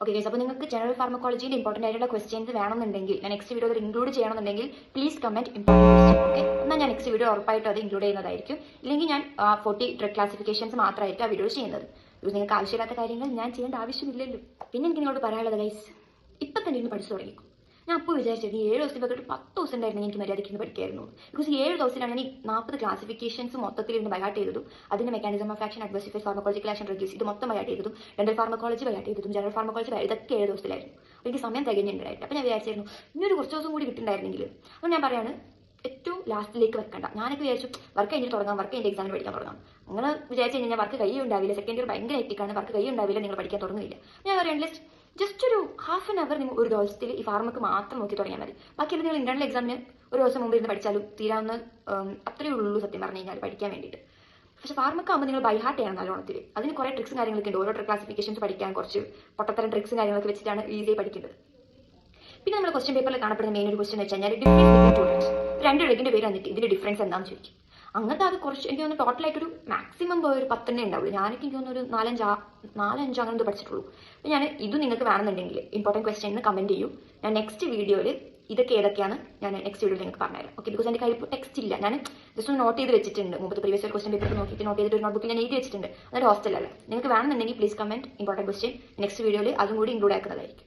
Okay guys, അപ്പോൾ നിങ്ങൾക്ക് general ഫാർമക്കോളജിയുടെ important ആയിട്ടുള്ള ക്വസ്റ്റ്യൻസ് വേണമെന്നുണ്ടെങ്കിൽ ഞാൻ നെക്സ്റ്റ് വീഡിയോ ഇൻക്ലൂഡ് ചെയ്യണമെന്നുണ്ടെങ്കിൽ please comment important question. Okay, എന്നാൽ ഞാൻ നെക്സ്റ്റ് വീഡിയോ ഉറപ്പായിട്ടും അത് ഇൻക്ലൂഡ് ചെയ്യുന്നതായിരിക്കും. ഇല്ലെങ്കിൽ ഞാൻ 40 ഡ്രഗ് ക്ലാസിഫിക്കേഷൻസ് മാത്രമായിരിക്കും ആ വീഡിയോ ചെയ്യുന്നത്. ഇത് നിങ്ങൾക്ക് ആവശ്യമില്ലാത്ത കാര്യങ്ങൾ ഞാൻ ചെയ്യേണ്ട ആവശ്യമില്ലല്ലോ. പിന്നെ എനിക്ക് നിങ്ങളോട് പറയാനുള്ളത് ഗൈസ്, ഇപ്പം തന്നെ ഇരുന്ന് പഠിച്ചു തുടങ്ങിക്കും. ഞാൻ അപ്പോൾ വിചാരിച്ചത് 7 ദിവസത്തിൽ പറ്റിയിട്ട് 10 ദിവസം ഉണ്ടായിരുന്നു എനിക്ക് മര്യാദയ്ക്ക് പഠിക്കായിരുന്നു. ബിക്കോസ് 7 ദിവസത്തിലാണ് ഞാൻ 40 ക്ലാസിഫിക്കേഷൻസ് മൊത്തത്തിൽ ഇരുന്ന് ബൈഹാർട്ട് ചെയ്തതും അതിന്റെ mechanism of action, adverse effects, pharmacological action, reviews ഇത് മൊത്തം ബൈഹാർട്ട് ചെയ്തതും ഡെന്റൽ ഫാർമക്കോളജി ബൈഹാർട്ട് ചെയ്തതും ജനറൽ ഫാർമക്കോളജി ഇതൊക്കെ 7 ദിവസത്തിലായിരുന്നു. എനിക്ക് സമയം തികഞ്ഞിട്ടുണ്ടായിട്ട് അപ്പോൾ ഞാൻ വിചാരിച്ചായിരുന്നു ഇനിയൊരു കുറച്ച് ദിവസം കൂടി കിട്ടുന്നുണ്ടായിരുന്നെങ്കിൽ. അപ്പോൾ ഞാൻ പറയാണ് ഏറ്റവും ലാസ്റ്റിലേക്ക് വെക്കണ്ട. ഞാനൊക്കെ വിചാരിച്ചു വർക്ക് കഴിഞ്ഞിട്ട് തുടങ്ങാം, വർക്ക് കഴിഞ്ഞ എക്സാമിന് പഠിക്കാൻ തുടങ്ങാം. അങ്ങനെ വിചാരിച്ചു കഴിഞ്ഞാൽ വർക്ക് കൈ ഉണ്ടാവില്ല, സെക്കൻഡ് ഇയർ ഭയങ്കര ഹെക്ടിക്കാണ്, വർക്ക് കൈ ഉണ്ടാവില്ല, നിങ്ങൾ പഠിക്കാൻ തുടങ്ങില്ല. ഞാൻ പറയാം ജസ്റ്റ് ഒരു ഹാഫ് ആൻ അവർ നിങ്ങൾ ഒരു ദിവസത്തിൽ ഈ ഫാർമക്ക് മാത്രം നോക്കി തുടങ്ങിയാൽ മതി. ബാക്കിയുള്ള നിങ്ങൾ ഇന്റർണൽ എക്സാമിന് ഒരു ദിവസം മുമ്പ് ഇരുന്ന് പഠിച്ചാലും തീരാവുന്ന അത്രയേ ഉള്ളൂ സത്യം പറഞ്ഞു കഴിഞ്ഞാൽ പഠിക്കാൻ വേണ്ടിയിട്ട്. പക്ഷെ ഫാർമക്കാകുമ്പോൾ നിങ്ങൾ ബൈഹാർട്ട് ചെയ്യണം നല്ലോണത്തിൽ. അതിന് കുറേ ട്രിക്സും കാര്യങ്ങളൊക്കെ ഉണ്ട്. ഓരോ ക്ലാസിഫിക്കേഷൻസ് പഠിക്കാൻ കുറച്ച് പൊട്ടത്തരം ട്രിക്സും കാര്യങ്ങളൊക്കെ വെച്ചിട്ടാണ് ഈസിയായി പഠിക്കുന്നത്. പിന്നെ നമ്മൾ ക്വസ്റ്റ്യൻ പേപ്പറിൽ കാണപ്പെടുന്ന മെയിൻ ഒരു ക്വസ്റ്റ്യൻ എന്ന് വെച്ച് കഴിഞ്ഞാൽ ഡിഫറൻസ് ബിറ്റ്വീൻ സ്റ്റുഡൻസ്. രണ്ട് ഡ്രഗിന്റെ പേര് വന്നിട്ട് ഇതിന്റെ ഡിഫറൻസ് എന്താണെന്ന് ചോദിക്കും. അങ്ങനത്തെ അത് കുറച്ച് എനിക്ക് തോന്നുന്നു ടോട്ടലായിട്ടൊരു മാക്സിമം ഒരു 10 ഉണ്ടാവുള്ളൂ. ഞാനൊക്കെ എനിക്ക് തോന്നുന്നു ഒരു 4-5 അങ്ങനെ പഠിച്ചിട്ടുള്ളൂ. അപ്പോൾ ഞാൻ ഇത് നിങ്ങൾക്ക് വേണമെന്നുണ്ടെങ്കിൽ ഇമ്പോർട്ടൻറ്റ് ക്വസ്റ്റ്യൻ കമന്റ് ചെയ്യൂ. ഞാൻ നെക്സ്റ്റ് വീഡിയോയിൽ ഇതൊക്കെ ഏതൊക്കെയാണ് ഞാൻ നെക്സ്റ്റ് വീഡിയോയിൽ നിങ്ങൾക്ക് പറഞ്ഞുതരാം. ഓക്കെ, ബിക്കോസ് എൻ്റെ കയ്യിൽ ഇപ്പോൾ ടെക്സ്റ്റ് ഇല്ല. ഞാൻ ജസ്റ്റ് ഒന്ന് നോട്ട് ചെയ്ത് വെച്ചിട്ടുണ്ട്. മുമ്പത്തെ പ്രീവിയസ് ഒരു ക്വസ്റ്റ്യൻ പേപ്പർ നോട്ട് ചെയ്തിട്ട് ഒരു നോട്ട്ബുക്കിൽ ഞാൻ എഴുതി വെച്ചിട്ടുണ്ട്. അതൊരു ഹോസ്റ്റലല്ല. നിങ്ങൾക്ക് വേണമെന്നുണ്ടെങ്കിൽ please comment important question. Next വീഡിയോയിൽ അതും കൂടി ഇൻക്ലൂഡ് ആക്കുന്നതായിരിക്കും.